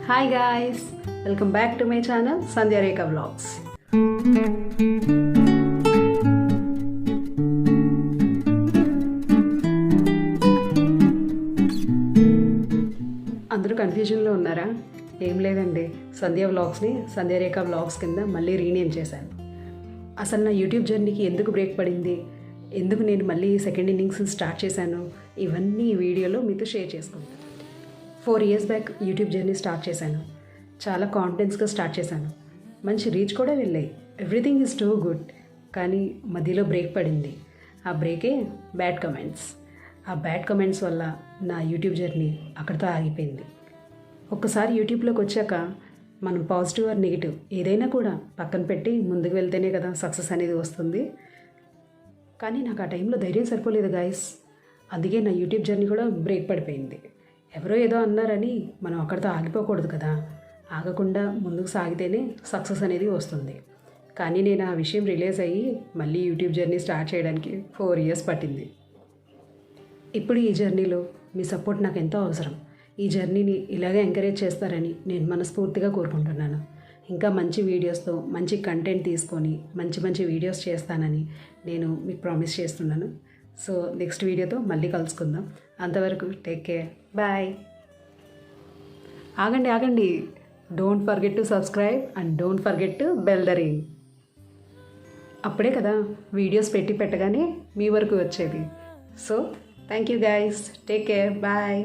Hi guys, welcome back to my channel Sandhya Rekha Vlogs. అందరూ కన్ఫ్యూజన్లో ఉన్నారా? ఏం లేదండి, సంధ్య వ్లాగ్స్ని సంధ్య రేఖ వ్లాగ్స్ కింద మళ్ళీ రీనేమ్ చేశాను. అసలు నా యూట్యూబ్ జర్నీకి ఎందుకు బ్రేక్ పడింది, ఎందుకు నేను మళ్ళీ సెకండ్ ఇన్నింగ్స్ స్టార్ట్ చేశాను, ఇవన్నీ ఈ వీడియోలో మీతో షేర్ చేసుకుంటాను. 4 years back YouTube journey start చేశాను. చాలా కాన్ఫిడెన్స్గా స్టార్ట్ చేశాను. మంచి రీచ్ కూడా వెళ్ళాయి. Everything is too good. కానీ మధ్యలో బ్రేక్ పడింది. ఆ బ్రేకే బ్యాడ్ కమెంట్స్. ఆ బ్యాడ్ కమెంట్స్ వల్ల నా యూట్యూబ్ జర్నీ అక్కడితో ఆగిపోయింది. ఒక్కసారి యూట్యూబ్లోకి వచ్చాక మనం పాజిటివ్ ఆర్ నెగిటివ్ ఏదైనా కూడా పక్కన పెట్టి ముందుకు వెళ్తేనే కదా సక్సెస్ అనేది వస్తుంది. కానీ నాకు ఆ టైంలో ధైర్యం సరిపోలేదు గాయస్. అందుకే నా యూట్యూబ్ జర్నీ కూడా బ్రేక్ పడిపోయింది. ఎవరో ఏదో అన్నారని మనం అక్కడితో ఆగిపోకూడదు కదా. ఆగకుండా ముందుకు సాగితేనే సక్సెస్ అనేది వస్తుంది. కానీ నేను ఆ విషయం రిలీజ్ అయ్యి మళ్ళీ యూట్యూబ్ జర్నీ స్టార్ట్ చేయడానికి 4 years పట్టింది. ఇప్పుడు ఈ జర్నీలో మీ సపోర్ట్ నాకు ఎంతో అవసరం. ఈ జర్నీని ఇలాగే ఎంకరేజ్ చేస్తారని నేను మనస్ఫూర్తిగా కోరుకుంటున్నాను. ఇంకా మంచి వీడియోస్తో మంచి కంటెంట్ తీసుకొని మంచి మంచి వీడియోస్ చేస్తానని నేను మీకు ప్రామిస్ చేస్తున్నాను. సో నెక్స్ట్ వీడియోతో మళ్ళీ కలుసుకుందాం. అంతవరకు టేక్ కేర్, బాయ్. ఆగండి, don't forget to subscribe and don't forget to bell the ring. అప్పుడే కదా వీడియోస్ పెట్టగానే మీ వరకు వచ్చేది. So thank you guys, take care, bye.